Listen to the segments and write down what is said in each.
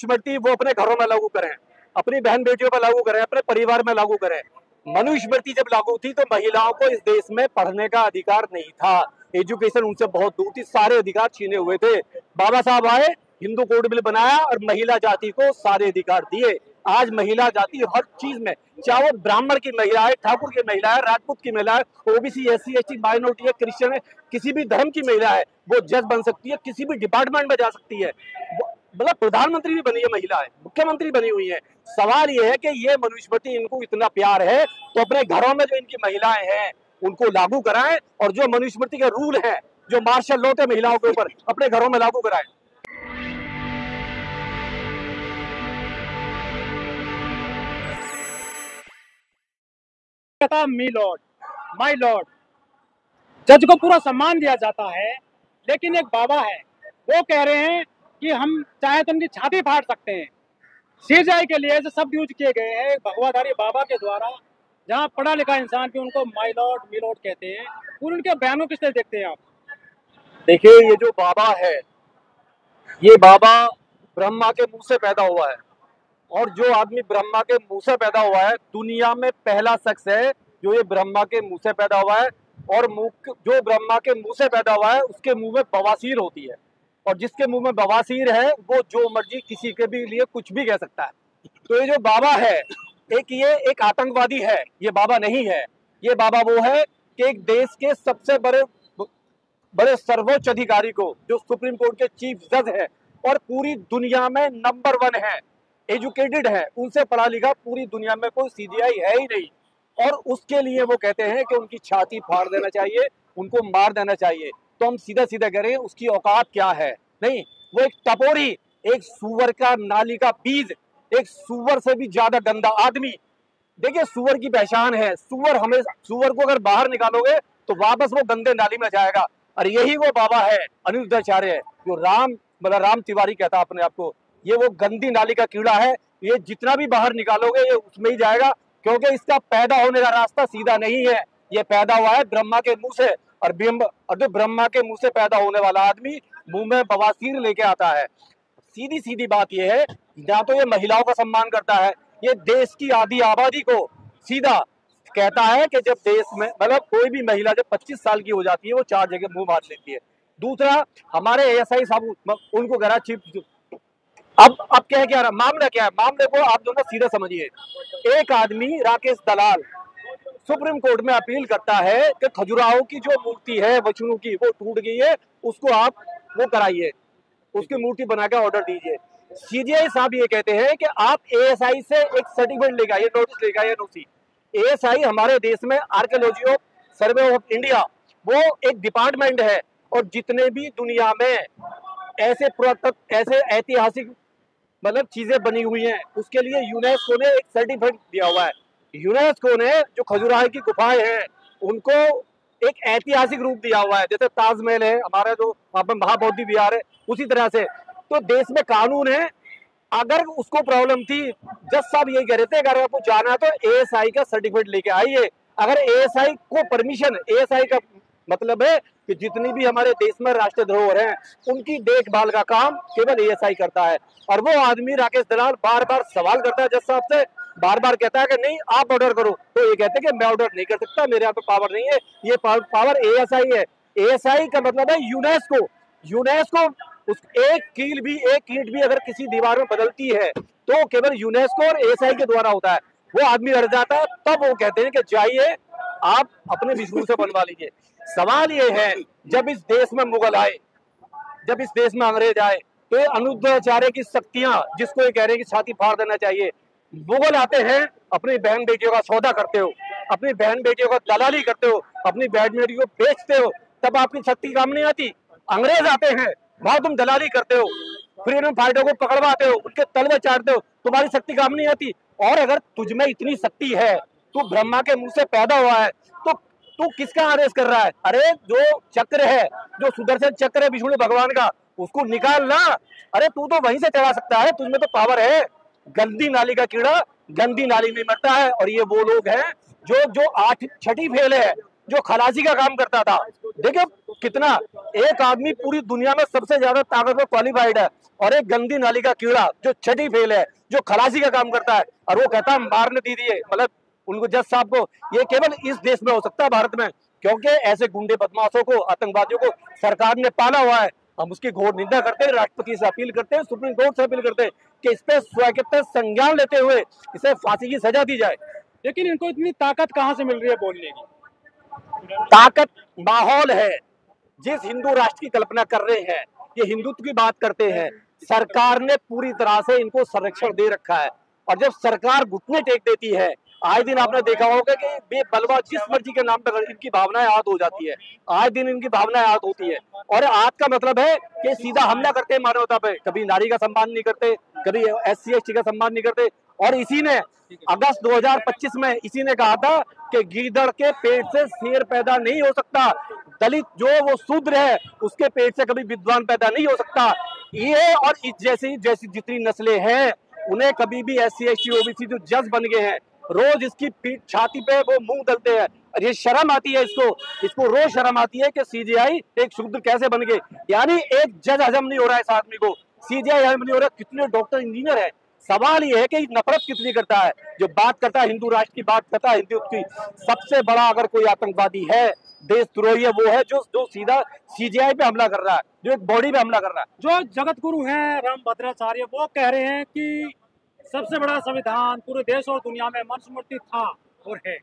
मनुस्मृति वो अपने घरों में लागू करें, अपनी बहन बेटियों पर लागू करें, अपने परिवार में लागू करें। मनुस्मृति जब लागू थी तो महिलाओं को इस देश में पढ़ने का अधिकार नहीं था, एजुकेशन उनसे बहुत दूर थी, सारे अधिकार छीने हुए थे। बाबा साहब आए, हिंदू कोड बिल बनाया और महिला जाति को सारे अधिकार दिए। आज महिला जाति हर चीज में, चाहे वो ब्राह्मण की महिला है, ठाकुर की महिला है, राजपूत की महिला है, ओबीसी, एससी, एसटी, माइनॉरिटी है, क्रिश्चियन है, किसी भी धर्म की महिला है, वो जज बन सकती है, किसी भी डिपार्टमेंट में जा सकती है। मतलब प्रधानमंत्री भी बनी है महिला है, मुख्यमंत्री बनी हुई है। सवाल ये है कि ये मनुस्मृति इनको इतना प्यार है तो अपने घरों में जो इनकी महिलाएं हैं उनको लागू कराएं, और जो मनुस्मृति के रूल है, जो मार्शल लॉ थे महिलाओं के ऊपर, अपने घरों में लागू कराएं। मी लॉर्ड, माय लॉर्ड, जज को पूरा सम्मान दिया जाता है, लेकिन एक बाबा है वो कह रहे हैं कि हम चाहे तो उनकी छाती फाड़ सकते हैं। सीजेआई के लिए जो शब्द यूज किए गए हैं भगवाधारी बाबा के द्वारा, जहां पढ़ा लिखा इंसान भी उनको माय लॉर्ड, मी लॉर्ड कहते हैं, और उनके बयानों किस तरह देखते हैं आप? देखिए, ये जो बाबा है, ये बाबा ब्रह्मा के मुंह से पैदा हुआ है, और जो आदमी ब्रह्मा के मुंह से पैदा हुआ है दुनिया में पहला शख्स है जो ये ब्रह्मा के मुंह से पैदा हुआ है। और जो ब्रह्मा के मुंह से पैदा हुआ है उसके मुंह में बवासीर होती है, और जिसके मुंह में बवासीर है वो जो मर्जी किसी के भी लिए कुछ भी कह सकता है। तो ये जो बाबा है, ये एक आतंकवादी है, ये बाबा नहीं है। ये बाबा वो है कि एक देश के सबसे बड़े सर्वोच्च अधिकारी को, जो सुप्रीम कोर्ट के चीफ जज है और पूरी दुनिया में नंबर 1 है, एजुकेटेड है, उनसे पढ़ा लिखा पूरी दुनिया में कोई सीजीआई है ही नहीं, और उसके लिए वो कहते हैं कि उनकी छाती फाड़ देना चाहिए, उनको मार देना चाहिए। तो हम सीधा सीधा करें उसकी औकात क्या है? नहीं, वो एक टपोरी, एक सूअर का नाली का बीज, एक सूअर से भी ज्यादा गंदा आदमी। देखिए, सूअर की पहचान है, सूअर को अगर बाहर निकालोगे तो वापस वो गंदे नाली में जाएगा। और यही वो बाबा है अनिरुद्धाचार्य, जो राम तिवारी कहता अपने आप को। ये वो गंदी नाली का कीड़ा है, ये जितना भी बाहर निकालोगे ये उसमें ही जाएगा, क्योंकि इसका पैदा होने का रास्ता सीधा नहीं है। ये पैदा हुआ है ब्रह्मा के मुंह से, और जो ब्रह्मा के मुंह से पैदा होने वाला आदमी मुंह में बवासीर लेके आता है। सीधी सीधी बात ये है, या तो ये महिलाओं का सम्मान करता है, ये देश की आधी आबादी को सीधा कहता है कि जब देश में, मतलब कोई भी महिला जब 25 साल की हो जाती है वो 4 जगह मुंह बांध लेती है। दूसरा, हमारे एएसआई साहब उनको कह रहा चीफ। अब क्या रहा मामला, क्या है मामले को आप दोनों सीधा समझिए। एक आदमी राकेश दलाल सुप्रीम कोर्ट में अपील करता है कि खजुराहो की जो मूर्ति है विष्णु की, वो टूट गई है, उसको आप वो कराइए, उसकी मूर्ति बनाकर ऑर्डर दीजिए। सीजीआई साहब ये कहते हैं कि आप एएसआई से एक सर्टिफिकेट लेगा, ये नोटिस लेगा, ये नोटिस। एएसआई हमारे देश में archaeology of survey of India, वो एक डिपार्टमेंट है, और जितने भी दुनिया में ऐसे पुरातत्व, ऐसे ऐतिहासिक मतलब चीजें बनी हुई हैं, उसके लिए यूनेस्को ने एक सर्टिफिकेट दिया हुआ है। यूनेस्को ने जो खजुराहो की गुफाएं हैं उनको एक ऐतिहासिक रूप दिया हुआ है, जैसे ताजमहल है हमारा, जो वहां पर महाबोधि विहार है, उसी तरह से। तो देश में कानून है, अगर उसको प्रॉब्लम थी, जज साहब ये कह रहे थे अगर आपको जाना है तो एएसआई का सर्टिफिकेट लेके आइए। अगर एएसआई को परमिशन, एएसआई का मतलब है कि जितनी भी हमारे देश में राष्ट्रीय धरोहर हैं उनकी देखभाल का काम केवल एएसआई करता है। और वो आदमी राकेश दलाल बार बार सवाल करता है जज साहब से, बार बार कहता है कि नहीं आप ऑर्डर करो, तो ये कहते हैं कि मैं ऑर्डर नहीं कर सकता, मेरे यहाँ पे पावर नहीं है, ये पावर एएसआई है। एएसआई का मतलब है यूनेस्को। यूनेस्को उस एक ईंट भी अगर किसी दीवार में बदलती है तो केवल यूनेस्को और एएसआई के द्वारा होता है। वो आदमी अड़ जाता है, तब वो कहते हैं कि जाइए आप अपने विष्णु से बनवा लीजिए। सवाल ये है, जब इस देश में मुगल आए, जब इस देश में अंग्रेज आए, तो ये अनिरुद्धाचार्य की शक्तियां, जिसको ये कह रहे हैं कि छाती फाड़ देना चाहिए, मुगल आते हैं, अपनी बहन बेटियों का सौदा करते हो, अपनी बहन बेटियों का दलाली करते हो, अपनी बहन बेटियों को बेचते हो, तब आपकी शक्ति काम नहीं आती। अंग्रेज आते हैं, वहां तुम दलाली करते हो, फ्रीडम फाइटर को पकड़वाते हो, उनके तलवे चाटते हो, तुम्हारी शक्ति काम नहीं आती। और अगर तुझमें इतनी शक्ति है, तू ब्रह्मा के मुंह से पैदा हुआ है, तो तू किसका आदेश कर रहा है? अरे जो चक्र है, जो सुदर्शन चक्र है विष्णु भगवान का, उसको निकाल ना। अरे तू तो वहीं से चला सकता है, तुझमें तो पावर है। गंदी नाली का कीड़ा गंदी नाली में मरता है, और ये वो लोग हैं जो 6ठी फेल है, जो खलासी का काम करता था। देखिए कितना, एक आदमी पूरी दुनिया में सबसे ज्यादा ताकतवर क्वालिफाइड है और एक गंदी नाली का कीड़ा जो छठी फेल है, जो खलासी का काम करता है, और वो कहता है मारने दीजिए, मतलब उनको, जज साहब को। ये केवल इस देश में हो सकता है, भारत में, क्योंकि ऐसे गुंडे बदमाशों को, आतंकवादियों को सरकार ने पाला हुआ है। हम उसकी घोर निंदा करते हैं, राष्ट्रपति से अपील करते हैं, सुप्रीम कोर्ट से अपील करते हैं कि इस पे स्वायत्त संज्ञान लेते हुए इसे फांसी की सजा दी जाए। लेकिन इनको इतनी ताकत कहाँ से मिल रही है बोलने की? ताकत माहौल है। जिस हिंदू राष्ट्र की कल्पना कर रहे हैं, ये हिंदुत्व की बात करते हैं, सरकार ने पूरी तरह से इनको संरक्षण दे रखा है। और जब सरकार घुटने टेक देती है, आए दिन आपने देखा होगा कि बेबलवा जिस मर्जी के नाम पर इनकी भावनाएं याद हो जाती है, आए दिन इनकी भावनाएं याद होती है। और आज का मतलब है कि सीधा हमला करते हैं मानवता पे, कभी नारी का सम्मान नहीं करते, कभी SC/ST का सम्मान नहीं करते। और इसी ने अगस्त 2025 में इसी ने कहा था कि गीदड़ के पेट से शेर पैदा नहीं हो सकता, दलित जो वो शूद्र है उसके पेट से कभी विद्वान पैदा नहीं हो सकता। ये और इस जैसी जैसी जितनी नस्लें हैं, उन्हें कभी भी SC/ST OBC जो जज बन गए हैं, रोज इसकी पीठ छाती पे वो मुंह डालते हैं। और ये शर्म आती है इसको रोज शर्म आती है कि CGI एक शूद्र कैसे बन गए। यानी एक जज हजम नहीं हो रहा है इस आदमी को, CGI हजम नहीं हो रहा। कितने डॉक्टर इंजीनियर है। सवाल ये है कि नफरत कितनी करता है। जो बात करता है हिंदू राष्ट्र की, बात करता है हिंदुत्व की, सबसे बड़ा अगर कोई आतंकवादी है, देशद्रोही है, वो है जो सीधा CGI पे हमला कर रहा है, जो एक बॉडी पे हमला कर रहा है। जो जगत गुरु हैं रामभद्राचार्य, वो कह रहे हैं कि सबसे बड़ा संविधान पूरे देश और दुनिया में मनुस्मृति था और है।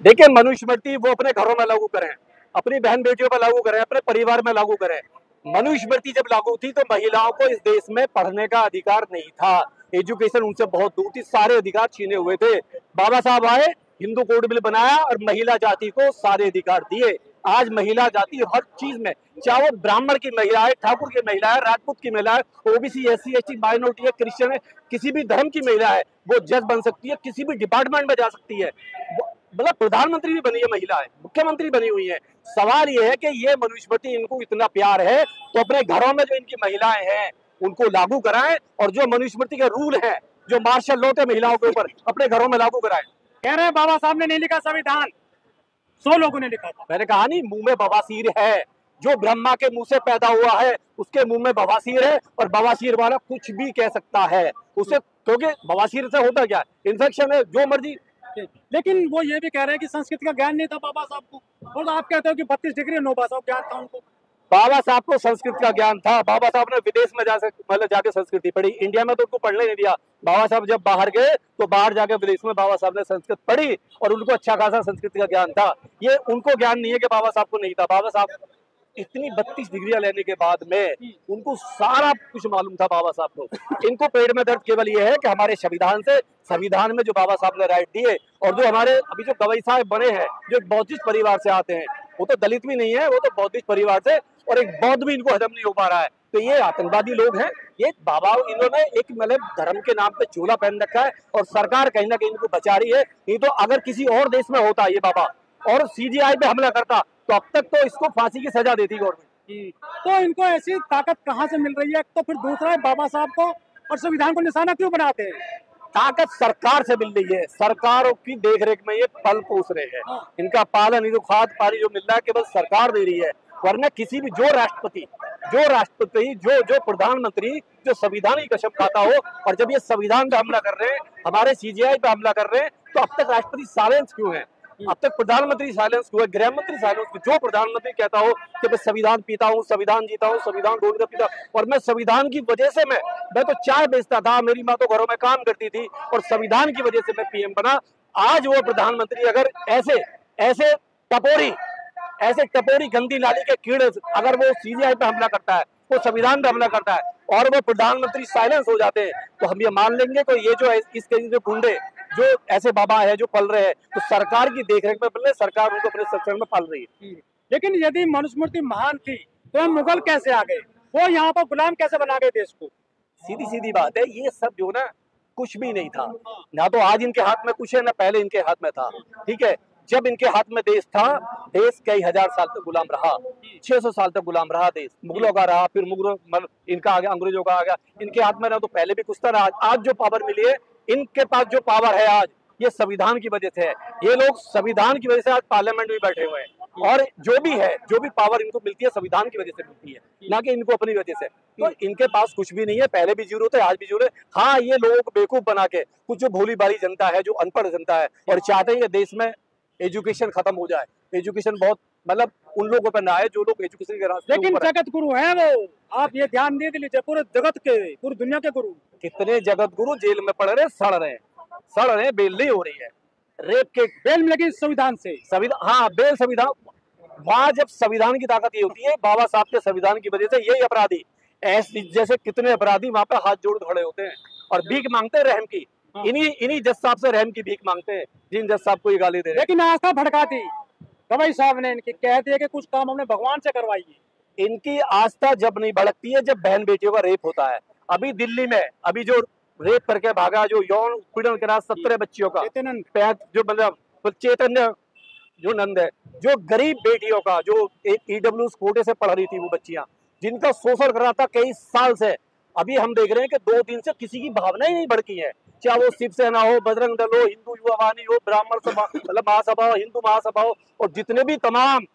देखिए मनुस्मृति वो अपने घरों में लागू करें, अपनी बहन बेटियों पर लागू करें, अपने परिवार में लागू करें। मनुस्मृति जब लागू थी तो महिलाओं को इस देश में पढ़ने का अधिकार नहीं था, एजुकेशन उनसे बहुत दूर थी, सारे अधिकार छीने हुए थे। बाबा साहब आए, हिंदू कोड बिल बनाया और महिला जाति को सारे अधिकार दिए। आज महिला जाति हर चीज में, चाहे वो ब्राह्मण की महिला है, ठाकुर की महिला है, राजपूत की महिला है, OBC SC/ST माइनॉरिटी है, क्रिश्चियन है, किसी भी धर्म की महिला है, वो जज बन सकती है, किसी भी डिपार्टमेंट में जा सकती है। मतलब प्रधानमंत्री भी बनी है महिला है, मुख्यमंत्री बनी हुई है। सवाल ये है कि ये मनुस्मृति इनको इतना प्यार है तो अपने घरों में जो इनकी महिलाएं हैं उनको लागू कराएं, और जो मनुस्मृति के रूल है, जो मार्शल लॉ थे महिलाओं के ऊपर, अपने घरों में लागू कराएं। कह रहे हैं बाबा साहब ने नहीं लिखा संविधान, 100 लोगों ने लिखा था। मैंने कहा नहीं, मुंह में बवासीर है। जो ब्रह्मा के मुंह से पैदा हुआ है उसके मुंह में बवासीर है, और बवासीर वाला कुछ भी कह सकता है उसे, क्योंकि बवासीर से होता क्या, इन्फेक्शन है, जो मर्जी। लेकिन वो ये भी कह रहे हैं कि संस्कृत का ज्ञान नहीं था बाबा साहब को, और आप कहते हो कि 32 डिग्री 9 भाषाओं का ज्ञान था उनको। बाबा साहब को संस्कृत का ज्ञान था। बाबा साहब ने विदेश में मतलब जाके संस्कृति पढ़ी, इंडिया में तो उनको पढ़ने नहीं दिया। बाबा साहब जब बाहर गए तो बाहर जाके विदेश में बाबा साहब ने संस्कृत पढ़ी और उनको अच्छा खासा संस्कृत का ज्ञान था। ये उनको ज्ञान नहीं है कि बाबा साहब को नहीं था। बाबा साहब इतनी 32 डिग्रियां लेने के बाद में उनको सारा कुछ मालूम था बाबा साहब को। इनको पेट में दर्द केवल ये है कि हमारे संविधान में जो बाबा साहब ने राइट दिए, और जो हमारे अभी जो गवई साहब बने हैं, जो एक बौद्धिस्ट परिवार से आते हैं, वो तो दलित भी नहीं है, वो तो बौद्धिस्ट परिवार से, और एक बौद्ध भी इनको हजम नहीं हो पा रहा है। तो ये आतंकवादी लोग हैं। ये बाबा इन्होंने एक मतलब धर्म के नाम पे चोला पहन रखा है, और सरकार कहीं ना कहीं इनको बचा रही है। नहीं तो अगर किसी और देश में होता ये बाबा और CGI पे हमला करता तो अब तक तो इसको फांसी की सजा देती गवर्नमेंट। तो इनको ऐसी ताकत कहाँ से मिल रही है? तो फिर दूसरा है, बाबा साहब को और संविधान को निशाना क्यों बनाते हैं? ताकत सरकार से मिल रही है, सरकारों की देखरेख में ये फल पोस रहे हैं। इनका पालन, जो खाद पानी जो मिल रहा है केवल सरकार दे रही है, वरना किसी भी जो राष्ट्रपति जो प्रधानमंत्री जो संविधान की कसम खाता हो, और जब ये संविधान पे हमला कर रहे हैं, हमारे CGI पे हमला कर रहे हैं, तो अब तक राष्ट्रपति साइलेंस क्यों है? अब तक प्रधानमंत्री साइलेंस क्यों है? गृह मंत्री साइलेंस क्यों? जो प्रधानमंत्री कहता हो कि मैं संविधान पीता हूँ, संविधान जीता हूँ, संविधान गोद में पीता, और मैं संविधान की वजह से मैं तो चाय बेचता था, मेरी माँ तो घरों में काम करती थी, और संविधान की वजह से मैं PM बना। आज वो प्रधानमंत्री अगर ऐसे टपोरी गंदी नाली के कीड़े अगर वो CGI पे हमला करता है, वो संविधान पे हमला करता है, और वो प्रधानमंत्री साइलेंस हो जाते हैं, तो हम ये मान लेंगे कि ये जो इस कहीं जो गुंडे जो ऐसे बाबा है जो पल रहे हैं, तो सरकार की देखरेख में पल रहे, सरकार उनको अपने संरक्षण में पाल रही है। लेकिन यदि मनुस्मृति महान थी तो हम मुगल कैसे आ गए? वो यहाँ पर गुलाम कैसे बना गए देश को? सीधी सीधी बात है, ये सब जो ना कुछ भी नहीं था। ना तो आज इनके हाथ में कुछ है, ना पहले इनके हाथ में था। ठीक है, जब इनके हाथ में देश था, देश कई हजार साल तक गुलाम रहा, 600 साल तक गुलाम रहा देश। मुगलों का रहा, फिर इनका आ गया, अंग्रेजों का आ गया। इनके हाथ में ना तो पहले भी कुछ था, आज जो पावर मिली है, इनके पास जो पावर है आज, ये संविधान की वजह से है। ये लोग संविधान की वजह से आज पार्लियामेंट में बैठे हुए हैं और जो भी पावर इनको मिलती है संविधान की वजह से मिलती है, ना कि इनको अपनी वजह से। तो इनके पास कुछ भी नहीं है, पहले भी जीरो थे, आज भी जीरो है। हाँ, ये लोगों को बेवकूफ बना के कुछ जो भोली भाली जनता है, जो अनपढ़ जनता है और चाहते हैं देश में एजुकेशन खत्म हो जाए, एजुकेशन बहुत मतलब उन लोगों पर ना आए जो लोग एजुकेशन के रास्ते लेकिन जगत गुरु हैं वो, आप ये ध्यान दे लीजिए, पूरे जगत के, पूरी दुनिया के गुरु। कितने जगत गुरु जेल में पड़ रहे, सड़ रहे, बेल नहीं हो रही है। रेप के बेल मिलेगी संविधान से, संविधान, हाँ बेल संविधान। वहां जब संविधान की ताकत ये होती है, बाबा साहब के संविधान की वजह से यही अपराधी जैसे कितने अपराधी वहां पे हाथ जोड़ खड़े होते हैं और भीख मांगते हैं रहम की। इन्हीं जज साहब से रहम की भीख मांगते हैं, जिन जज साहब को ये गाली दे रहे हैं। लेकिन आस्था भड़का दी गवाई साहब ने, इनकी कह दिया कि कुछ काम हमने भगवान से करवाइए। इनकी आस्था जब नहीं भड़कती है जब बहन बेटियों का रेप होता है। अभी दिल्ली में अभी जो रेप करके भागा, जो यौन उत्पीड़न करा 17 बच्चियों का, जो मतलब चैतन्य जो नंद है, जो गरीब बेटियों का, जो ईडब्ल्यू कोटे से पढ़ रही थी वो बच्चियां, जिनका शोषण कर रहा था कई साल से। अभी हम देख रहे हैं कि 2 दिन से किसी की भावना ही नहीं भड़की है, चाहे वो शिवसेना हो, बजरंग दल हो, हिंदू युवा वाहिनी हो, ब्राह्मण सभा मतलब महासभा हो, हिंदू महासभा हो, और जितने भी तमाम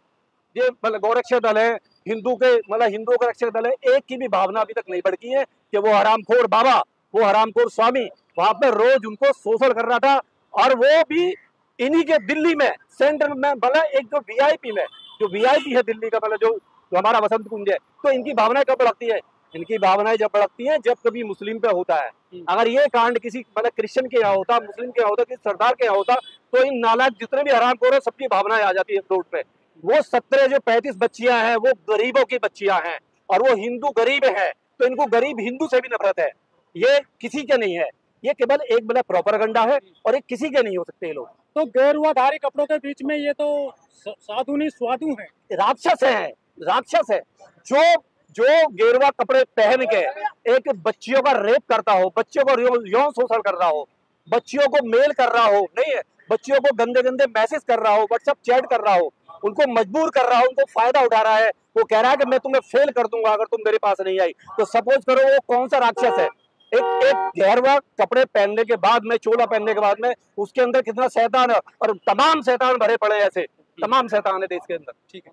ये मतलब गौरक्षक दल है, हिंदू के मतलब हिंदुओं का रक्षक दल है, एक की भी भावना अभी तक नहीं भड़की है कि वो हरामखोर बाबा, वो हरामखोर स्वामी वहां पर रोज उनको शोषण कर रहा था। और वो भी इन्हीं के दिल्ली में सेंटर में, मतलब एक जो वीआईपी में, जो वीआईपी है दिल्ली का, मतलब जो हमारा वसंत कुंज है। तो इनकी भावनाएं कब भड़कती है? इनकी भावनाएं जब भड़कती हैं जब कभी मुस्लिम पे होता है। अगर ये कांड किसी मतलब क्रिश्चियन के यहाँ होता, मुस्लिम के यहाँ होता, किसी सरदार के यहाँ होता, तो इन नालायक जितने भी हरामखोर है सबकी भावनाएं आ जाती है रोड पे। वो 17 जो 35 बच्चियां हैं वो गरीबों की बच्चियां हैं और वो हिंदू गरीब है, तो इनको गरीब हिंदू से भी नफरत है। ये किसी के नहीं है, ये केवल एक मतलब प्रोपेगेंडा है और ये किसी के नहीं हो सकते ये लोग। तो गेरुआधारी कपड़ों के बीच में ये तो साधु नहीं स्वादु है, राक्षस है, राक्षस है। जो गेरुआ कपड़े पहन के एक बच्चियों का रेप करता हो, बच्चियों को यौन शोषण कर रहा हो, बच्चियों को मेल कर रहा हो, नहीं है बच्चियों को गंदे गंदे मैसेज कर रहा हो, व्हाट्सएप चैट कर रहा हो, उनको मजबूर कर रहा हो, उनको फायदा उठा रहा है। वो कह रहा है कि मैं तुम्हें फेल कर दूंगा अगर तुम मेरे पास नहीं आई। तो सपोज करो वो कौन सा राक्षस है? एक गेरुआ कपड़े पहनने के बाद में, चोला पहनने के बाद में उसके अंदर कितना शैतान है, और तमाम शैतान भरे पड़े ऐसे, तमाम शैतान है देश के अंदर। ठीक है।